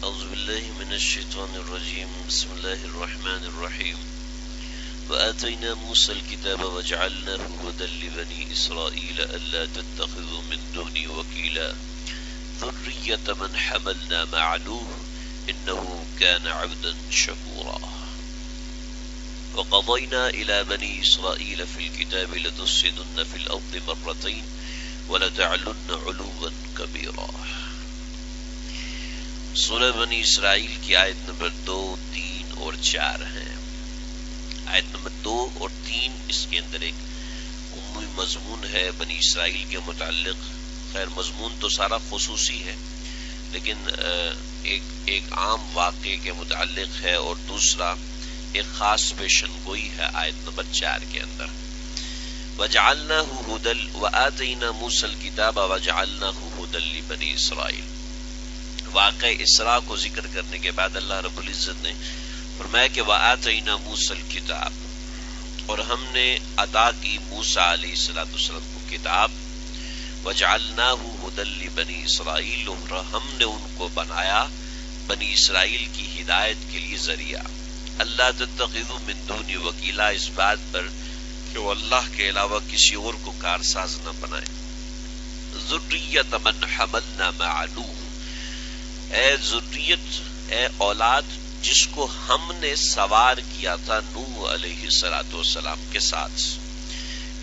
أعوذ بالله من الشيطان الرجيم بسم الله الرحمن الرحيم وآتينا موسى الكتاب وجعلناه هدى لبني إسرائيل ألا تتخذوا من دوني وكيلا ذرية من حملنا مع نوح إنه كان عبدا شكورا وقضينا إلى بني إسرائيل في الكتاب لتفسدن في الأرض مرتين ولتعلن علوا كبيرا. سورہ بنی اسرائیل کی آیت نمبر 2، 3 اور 4 ہیں. آیت نمبر 2 اور 3 اس کے اندر ایک عمومی مضمون ہے بنی اسرائیل کے متعلق. خیر مضمون تو سارا خصوصی ہے لیکن ایک عام واقعے کے متعلق ہے، اور دوسرا ایک خاص پیشن گوئی ہے آیت نمبر 4 کے اندر. وَجَعَلْنَاهُ هُدًى وَآتَيْنَا مُوسَى الْكِتَابَ وَجَعَلْنَاهُ هُدًى لِبَنِي إِسْرَائِيل. واقع اسراء کو ذکر کرنے کے بعد اللہ رب العزت نے فرمایا کہ وَآتَيْنَا مُوسَى الْكِتَابَ، اور ہم نے عطا کی موسیٰ علیہ السلام کو کتاب. وَجَعَلْنَاهُ هُدًى لِبَنِي إِسْرَائِيل، اور ہم نے ان کو بنایا بنی اسرائیل کی ہدایت کے لیے ذریعہ. اللہ تتخذوا من دونی وکیلا، اس بات پر کہ وہ اللہ کے علاوہ کسی اور کو کارساز نہ بنائے. ذریۃ من حملنا مع نوح، اے ذریت، اے اولاد جس کو ہم نے سوار کیا تھا نوح علیہ السلام کے ساتھ.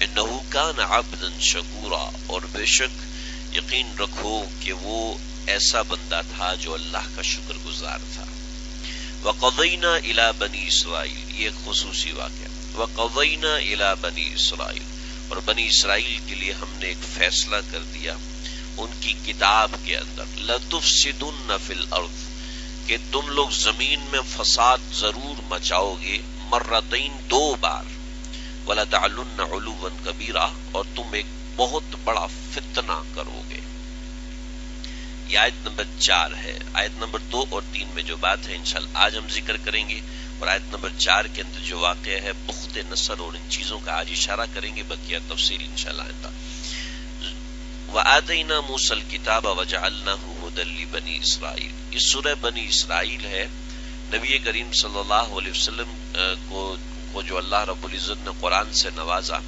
انہ کان عبدا شکورا، اور بے شک یقین رکھو کہ وہ ایسا بندہ تھا جو اللہ کا شکر گزار تھا. وقضینا الی بنی اسرائیل، یہ ایک خصوصی واقعہ. وقضینا الی بنی اسرائیل، اور بنی اسرائیل کے لیے ہم نے ایک فیصلہ کر دیا ان کی کتاب کے اندر. لَتُفْسِدُنَّ فِي الْأَرْضِ، کہ تم لوگ زمین میں فساد ضرور مچاؤ گے. مرتین، 2 بار. وَلَتَعْلُنَّ عُلُوًّا كَبِيرًا، اور تم ایک بہت بڑا فتنہ کرو گے. یہ آیت نمبر 4 ہے. آیت نمبر 2 اور 3 میں جو بات ہے انشاءاللہ آج ہم ذکر کریں گے، اور آیت نمبر 4 کے اندر جو واقعہ ہے بخت نصر اور ان چیزوں کا آج اشارہ کریں گے، بقیہ تفصیل انشاءاللہ آئندہ. وَآتَيْنَا مُوسَى الْكِتَابَ وَجَعَلْنَاهُ هُدًى لِبَنِي إِسْرَائِيل. یہ سورہ بنی اسرائیل ہے. نبی کریم صلی اللہ علیہ وسلم کو جو اللہ رب العزت نے قرآن سے نوازا،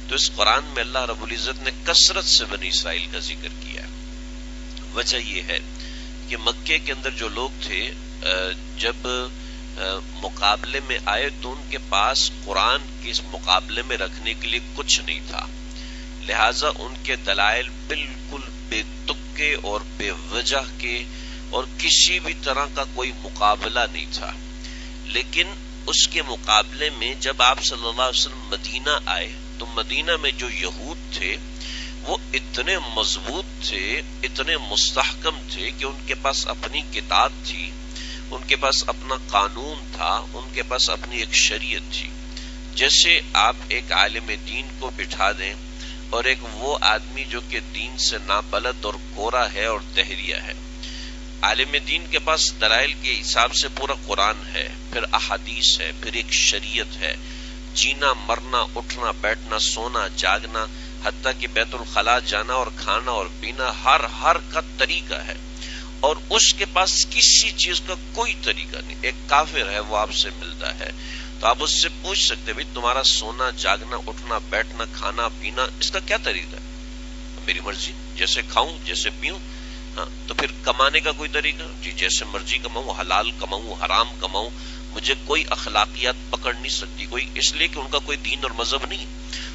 تو اس قرآن میں اللہ رب العزت نے کثرت سے بنی اسرائیل کا ذکر کیا ہے. وجہ یہ ہے کہ مکے کے اندر جو لوگ تھے جب مقابلے میں آئے تو ان کے پاس قرآن کے مقابلے میں رکھنے کے لیے کچھ نہیں تھا، لہٰذا ان کے دلائل بالکل بے تکے اور بے وجہ کے، اور کسی بھی طرح کا کوئی مقابلہ نہیں تھا. لیکن اس کے مقابلے میں جب آپ صلی اللہ علیہ وسلم مدینہ آئے تو مدینہ میں جو یہود تھے وہ اتنے مضبوط تھے، اتنے مستحکم تھے کہ ان کے پاس اپنی کتاب تھی، ان کے پاس اپنا قانون تھا، ان کے پاس اپنی ایک شریعت تھی. جیسے آپ ایک عالم دین کو بٹھا دیں اور ایک وہ آدمی جو کہ دین سے نابلد اور کورا ہے اور دہریہ ہے. عالم دین کے پاس دلائل کے حساب سے پورا قرآن ہے، پھر احادیث ہے، پھر ایک شریعت ہے، جینا مرنا، اٹھنا بیٹھنا، سونا جاگنا، حتیٰ کہ بیت الخلاء جانا اور کھانا اور پینا، ہر کا طریقہ ہے. اور اس کے پاس کسی چیز کا کوئی طریقہ نہیں. ایک کافر ہے وہ آپ سے ملتا ہے تو آپ اس سے پوچھ سکتے ہیں تمہارا سونا جاگنا اٹھنا بیٹھنا کھانا پینا اس کا کیا طریقہ ہے؟ میری مرضی، جیسے کھاؤں جیسے پیوں. ہاں تو پھر کمانے کا کوئی طریقہ؟ جی جیسے مرضی کماؤں، حلال کماؤں حرام کماؤں، مجھے کوئی اخلاقیات پکڑ نہیں سکتی کوئی، اس لیے کہ ان کا کوئی دین اور مذہب نہیں.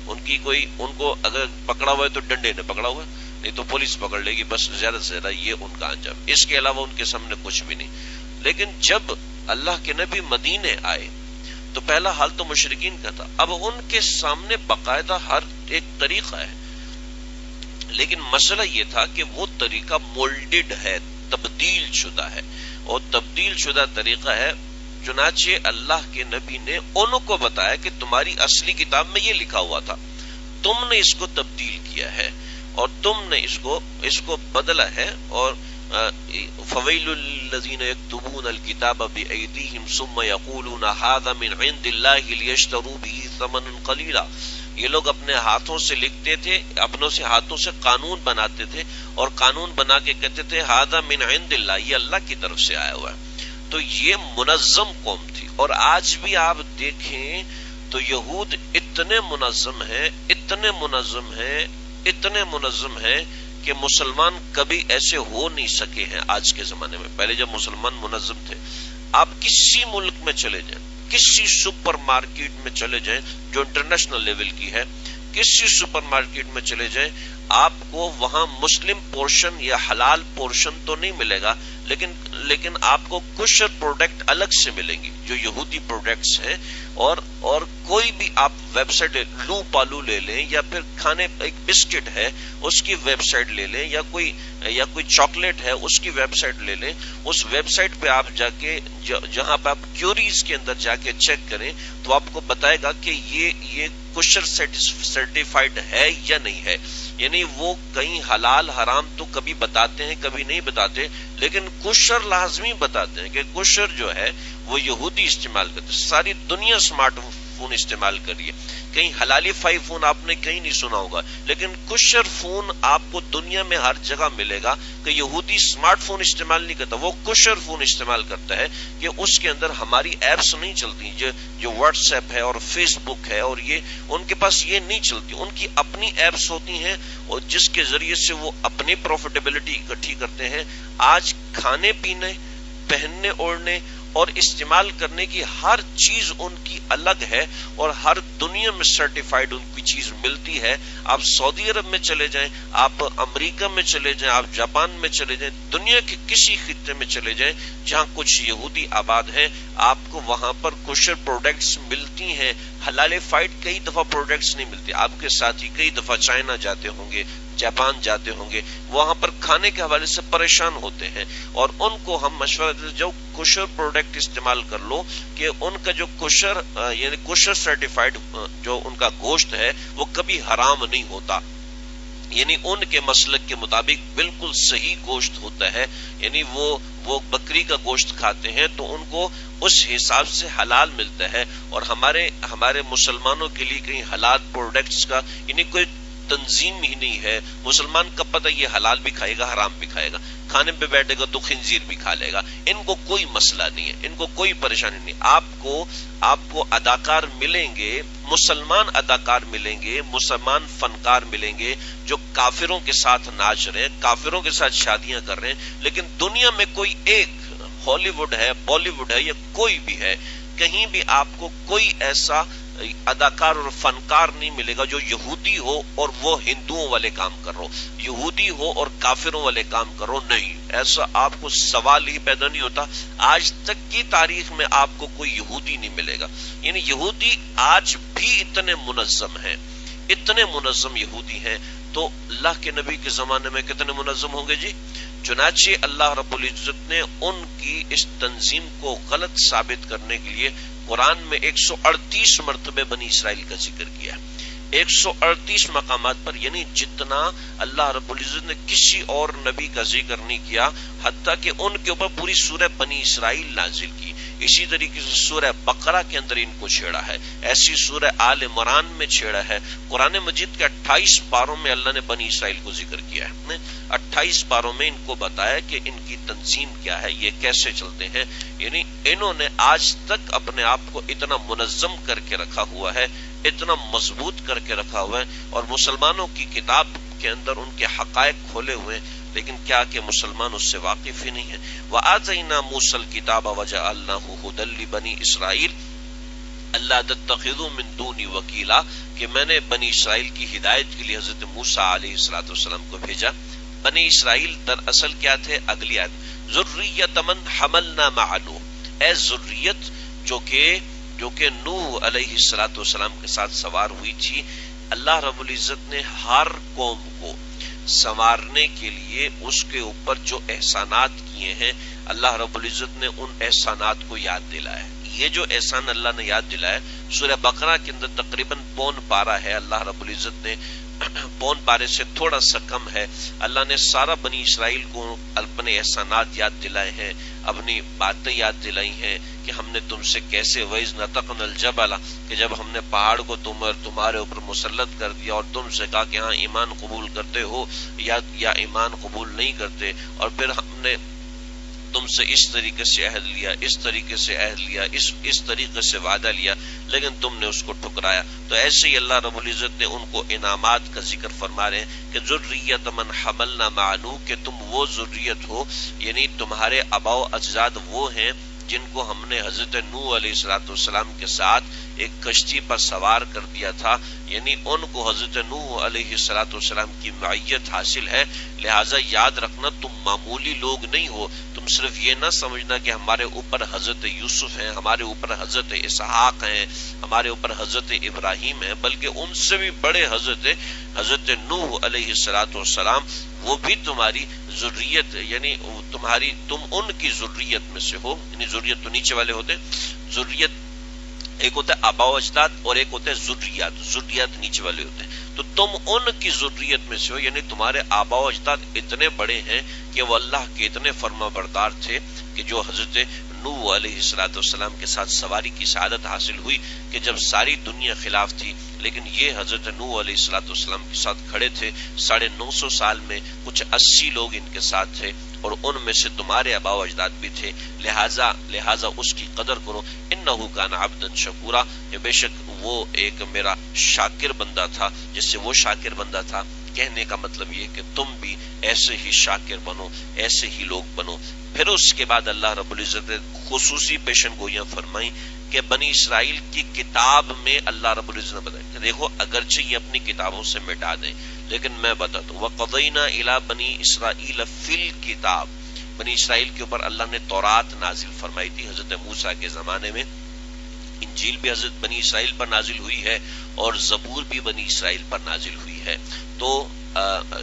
ان کو اگر پکڑا ہوا ہے تو ڈنڈے نے پکڑا ہوا ہے، نہیں تو پولیس پکڑ لے گی، بس زیادہ سے زیادہ یہ ان کا انجام. اس کے علاوہ ان کے سامنے کچھ بھی نہیں. لیکن جب اللہ کے نبی مدینے آئے تو پہلا حال تو مشرکین کا تھا. اب ان کے سامنے باقاعدہ ہر ایک طریقہ ہے، لیکن مسئلہ یہ تھا کہ وہ طریقہ مولڈڈ ہے، تبدیل شدہ ہے، اور تبدیل شدہ طریقہ ہے. چنانچہ اللہ کے نبی نے ان کو بتایا کہ تمہاری اصلی کتاب میں یہ لکھا ہوا تھا، تم نے اس کو تبدیل کیا ہے اور تم نے اس کو بدلا ہے. اور فویل للذین یکتبون الکتاب بایدیہم ثم یقولون ھذا من عند اللہ لیشتروا به ثمنا قلیلا یہ لوگ اپنے ہاتھوں سے لکھتے تھے، اپنوں سے ہاتھوں سے قانون بناتے تھے اور قانون بنا کے کہتے تھے ھذا من عند اللہ، یہ اللہ کی طرف سے آیا ہوا ہے۔ تو یہ منظم قوم تھی، اور آج بھی آپ دیکھیں تو یہود اتنے منظم ہیں، اتنے منظم ہیں، اتنے منظم ہیں کہ مسلمان کبھی ایسے ہو نہیں سکے ہیں آج کے زمانے میں۔ پہلے جب مسلمان منظم تھے، آپ کسی ملک میں چلے جائیں، کسی سپر مارکیٹ میں چلے جائیں جو انٹرنیشنل لیول کی ہے، کسی سپر مارکیٹ میں چلے جائیں، آپ کو وہاں مسلم پورشن یا حلال پورشن تو نہیں ملے گا، لیکن آپ کو کوشر پروڈکٹ الگ سے ملیں گی جو یہودی پروڈکٹس ہیں۔ اور کوئی بھی آپ ویب سائٹ لو پالو لے لیں، یا پھر کھانے ایک بسکٹ ہے اس کی ویب سائٹ لے لیں، یا کوئی چاکلیٹ ہے اس کی ویب سائٹ لے لیں، اس ویب سائٹ پہ آپ جا کے جہاں پہ آپ کیوریز کے اندر جا کے چیک کریں تو آپ کو بتائے گا کہ یہ کوشر سرٹیفائڈ ہے یا نہیں ہے۔ یعنی وہ کہیں حلال حرام تو کبھی بتاتے ہیں کبھی نہیں بتاتے، لیکن کوشر لازمی بتاتے ہیں کہ کوشر جو ہے وہ یہودی استعمال کرتے ہیں۔ ساری دنیا اسمارٹ فون استعمال کریے، کہیں حلالی فائی فون آپ نے کہیں نہیں سنا ہوگا، لیکن کوشر فون آپ کو دنیا میں ہر جگہ ملے گا۔ کہ یہودی اسمارٹ فون استعمال نہیں کرتا، وہ کوشر فون استعمال کرتا ہے کہ اس کے اندر ہماری ایپس نہیں چلتی، جو واٹس ایپ ہے اور فیس بک ہے، اور یہ ان کے پاس یہ نہیں چلتی، ان کی اپنی ایپس ہوتی ہیں اور جس کے ذریعے سے وہ اپنی پروفیٹیبلٹی اکٹھی کرتے ہیں۔ آج کھانے پینے، پہننے اوڑھنے اور استعمال کرنے کی ہر چیز ان کی الگ ہے، اور ہر دنیا میں سرٹیفائڈ ان کی چیز ملتی ہے۔ آپ سعودی عرب میں چلے جائیں، آپ امریکہ میں چلے جائیں، آپ جاپان میں چلے جائیں، دنیا کے کسی خطے میں چلے جائیں جہاں کچھ یہودی آباد ہیں، آپ کو وہاں پر کوشر پروڈکٹس ملتی ہیں۔ حلال فائڈ کئی دفعہ پروڈکٹس نہیں ملتے۔ آپ کے ساتھی کئی دفعہ چائنا جاتے ہوں گے، جاپان جاتے ہوں گے، وہاں پر کھانے کے حوالے سے پریشان ہوتے ہیں، اور ان کو ہم مشورہ دیتے جو کوشر پروڈکٹ استعمال کر لو، کہ ان کا جو کوشر یعنی کوشر سرٹیفائڈ جو ان کا گوشت ہے وہ کبھی حرام نہیں ہوتا، یعنی ان کے مسلک کے مطابق بالکل صحیح گوشت ہوتا ہے۔ یعنی وہ بکری کا گوشت کھاتے ہیں تو ان کو اس حساب سے حلال ملتا ہے، اور ہمارے مسلمانوں کے لیے کہیں حلال پروڈکٹس کا یعنی کوئی تنظیم ہی نہیں ہے۔ مسلمان کا پتہ یہ حلال بھی کھائے گا حرام بھی کھائے گا، کھانے پہ بیٹھے گا تو خنزیر بھی کھا لے گا، ان کو کوئی مسئلہ نہیں ہے، ان کو کوئی پریشانی نہیں۔ آپ کو اداکار ملیں گے، مسلمان اداکار ملیں گے، مسلمان فنکار ملیں گے جو کافروں کے ساتھ ناچ رہے ہیں، کافروں کے ساتھ شادیاں کر رہے ہیں، لیکن دنیا میں کوئی ایک ہالی ووڈ ہے، بالی ووڈ ہے، یا کوئی بھی ہے، کہیں بھی آپ کو کوئی ایسا اداکار اور فنکار نہیں ملے گا جو یہودی ہو اور وہ ہندوؤں والے کام کر رہا ہو، یہودی ہو اور کافروں والے کام کر رہا ہو۔ نہیں، ایسا آپ کو سوال ہی پیدا نہیں ہوتا۔ آج تک کی تاریخ میں آپ کو کوئی یہودی نہیں ملے گا۔ یعنی یہودی آج بھی اتنے منظم ہیں، اتنے منظم یہودی ہیں، تو اللہ کے نبی کے زمانے میں کتنے منظم ہوں گے جی؟ چنانچہ اللہ رب العزت نے ان کی اس تنظیم کو غلط ثابت کرنے کے لیے قرآن میں 138 مرتبے بنی اسرائیل کا ذکر کیا، 138 مقامات پر، یعنی جتنا اللہ رب العزت نے کسی اور نبی کا ذکر نہیں کیا، حتیٰ کہ ان کے اوپر پوری سورہ بنی اسرائیل نازل کی۔ اسی طریقے سے سورہ بقرہ کے اندر ان کو چھیڑا ہے، ایسی سورہ آل عمران میں چھیڑا ہے۔ قرآن مجید کے 28 پاروں میں اللہ نے بنی اسرائیل کو ذکر کیا ہے، 28 پاروں میں ان کو بتایا کہ ان کی تنظیم کیا ہے، یہ کیسے چلتے ہیں۔ یعنی انہوں نے آج تک اپنے آپ کو اتنا منظم کر کے رکھا ہوا ہے، اتنا مضبوط کر کے رکھا ہوا ہے، اور مسلمانوں کی کتاب کے اندر ان کے حقائق کھولے ہوئے ہیں، لیکن کیا کہ مسلمان اس سے واقف ہی نہیں ہے۔ وَآتَيْنَا مُوسَى الْكِتَابَ وَجَعَلْنَاهُ هُدًى لِبَنِي إِسْرَائِيلَ أَلَّا تَتَّخِذُوا مِن دُونِي وَكِيلًا، کہ میں نے بنی اسرائیل کی ہدایت کے لیے حضرت موسیٰ علیہ السلام کو بھیجا۔ بنی اسرائیل دراصل کیا تھے؟ اگلی آیت، ذُرِّيَّةَ مَنْ حَمَلْنَا مَعَ نُوحٍ، اے ذریت جو کہ نوح علیہ السلام کے ساتھ سوار ہوئی تھی۔ اللہ رب العزت نے ہر قوم کو سنوارنے کے لیے اس کے اوپر جو احسانات کیے ہیں، اللہ رب العزت نے ان احسانات کو یاد دلایا۔ یہ جو احسان اللہ نے یاد دلایا، سورہ بقرہ کے اندر تقریباً پون پارہ ہے، اللہ رب العزت نے پون پارے سے تھوڑا سا کم ہے، اللہ نے سارا بنی اسرائیل کو اپنے احسانات یاد دلائے ہیں، اپنی باتیں یاد دلائی ہیں کہ ہم نے تم سے کیسے وَإِذْ نَتَقْنَا الْجَبَلَ، کہ جب ہم نے پہاڑ کو تمہارے اوپر مسلط کر دیا اور تم سے کہا کہ ہاں ایمان قبول کرتے ہو یا ایمان قبول نہیں کرتے، اور پھر ہم نے تم سے اس طریقے سے عہد لیا، اس طریقے سے عہد لیا، اس طریقے سے وعدہ لیا، لیکن تم نے اس کو ٹھکرایا۔ تو ایسے ہی اللہ رب العزت نے ان کو انعامات کا ذکر فرما رہے ہیں کہ ذریت من حملنا مع نوح، کہ تم وہ ذریت ہو، یعنی تمہارے آباء و اجداد وہ ہیں جن کو ہم نے حضرت نوح علیہ السلام کے ساتھ ایک کشتی پر سوار کر دیا تھا، یعنی ان کو حضرت نوح علیہ السلام کی معیت حاصل ہے۔ لہٰذا یاد رکھنا تم معمولی لوگ نہیں ہو، تم صرف یہ نہ سمجھنا کہ ہمارے اوپر حضرت یوسف ہیں، ہمارے اوپر حضرت اسحاق ہیں، ہمارے اوپر حضرت ابراہیم ہیں، بلکہ ان سے بھی بڑے حضرت نوح علیہ السلام، وہ بھی تمہاری ذریت، یعنی تم ان کی ذریت میں سے ہو، یعنی ذریت تو نیچے والے ہوتے، ذریت ایک ہوتا ہے آباء و اجداد اور ایک ہوتا ہے ذریات نیچے والے ہوتے ہیں، تو تم ان کی ذریت میں سے ہو، یعنی تمہارے آباء و اجداد اتنے بڑے ہیں کہ وہ اللہ کے اتنے فرما بردار تھے کہ جو حضرت نوح علیہ السلام کے ساتھ سواری کی سعادت حاصل ہوئی کہ جب ساری دنیا خلاف تھی، لیکن یہ حضرت نوح علیہ السلام کے ساتھ کھڑے تھے۔ 950 سال میں کچھ 80 لوگ ان کے ساتھ تھے اور ان میں سے تمہارے آباء و اجداد بھی تھے، لہٰذا اس کی قدر کرو۔ انہ کان عبدا شکورا، کہ بے شک وہ ایک میرا شاکر بندہ تھا، جس سے وہ شاکر بندہ تھا۔ کہنے کا مطلب یہ کہ تم بھی ایسے ہی شاکر بنو، ایسے ہی لوگ بنو۔ پھر اس کے بعد اللہ رب العزت نے خصوصی پیشن گوئیاں فرمائیں کہ بنی اسرائیل کی کتاب میں اللہ رب العزت نے بتایا کہ دیکھو اگرچہ یہ اپنی کتابوں سے مٹا دیں، لیکن میں بتاتا ہوں وَقَضَيْنَا إِلَىٰ بَنِي إِسْرَائِيلَ فِي الْكِتَابِ، بنی اسرائیل کے اوپر اللہ نے تورات نازل فرمائی تھی حضرت موسیٰ کے زمانے میں، انجیل بھی حضرت بنی اسرائیل پر نازل ہوئی ہے اور زبور بھی بنی اسرائیل پر نازل ہوئی ہے۔ تو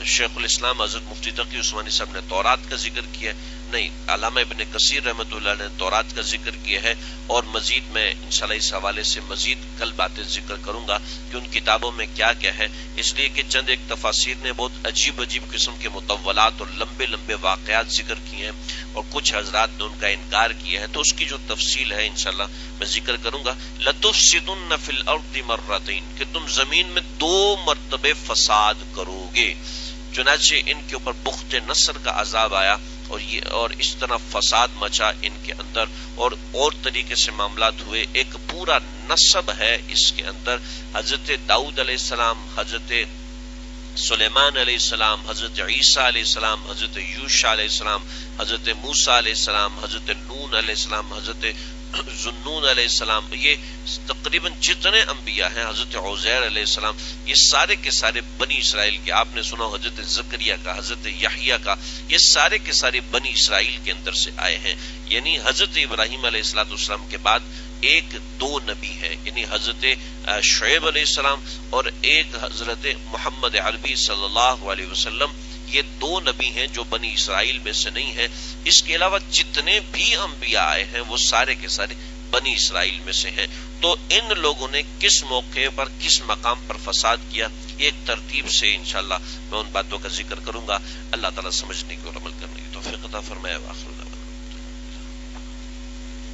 شیخ الاسلام حضرت مفتی تقی عثمانی صاحب نے تورات کا ذکر کیا، نہیں علامہ ابن کثیر رحمۃ اللہ نے تورات کا ذکر کیا ہے، اور مزید میں انشاءاللہ اس حوالے سے مزید کل باتیں ذکر کروں گا کہ ان کتابوں میں کیا کیا ہے، اس لیے کہ چند ایک تفاسیر نے بہت عجیب قسم کے مطولات اور لمبے واقعات ذکر کیے ہیں اور کچھ حضرات نے ان کا انکار کیا ہے، تو اس کی جو تفصیل ہے انشاءاللہ میں ذکر کروں گا۔ لَتُفْسِدُنَّ فِي الْأَرْضِ مَرَّتَيْنِ، کہ تم زمین میں 2 مرتبے فساد کرو گے۔ چنانچہ ان کے اوپر بخت نصر کا عذاب آیا اور اس طرح فساد مچا ان کے اندر اور طریقے سے معاملات ہوئے۔ ایک پورا نسب ہے اس کے اندر، حضرت داؤد علیہ السلام، حضرت سلیمان علیہ السلام، حضرت عیسیٰ علیہ السلام، حضرت یوشع علیہ السلام، حضرت موسیٰ علیہ السلام، حضرت نون علیہ السلام، حضرت ذنون علیہ السلام، یہ تقریباً جتنے انبیاء ہیں، حضرت عزیر علیہ السلام، یہ سارے کے سارے بنی اسرائیل کے، آپ نے سنا حضرت زکریا کا، حضرت یحییٰ کا، یہ سارے کے سارے بنی اسرائیل کے اندر سے آئے ہیں۔ یعنی حضرت ابراہیم علیہ السلام کے بعد 2 نبی ہیں، یعنی حضرت شعیب علیہ السلام اور ایک حضرت محمد عربی صلی اللہ علیہ وسلم، یہ 2 نبی ہیں جو بنی اسرائیل میں سے نہیں ہیں۔ اس کے علاوہ جتنے بھی انبیاء آئے ہیں وہ سارے کے سارے بنی اسرائیل میں سے ہیں۔ تو ان لوگوں نے کس موقع پر کس مقام پر فساد کیا، ایک ترتیب سے انشاءاللہ میں ان باتوں کا ذکر کروں گا۔ اللہ تعالیٰ سمجھنے کی اور عمل کرنے کی توفیق عطا فرمائے۔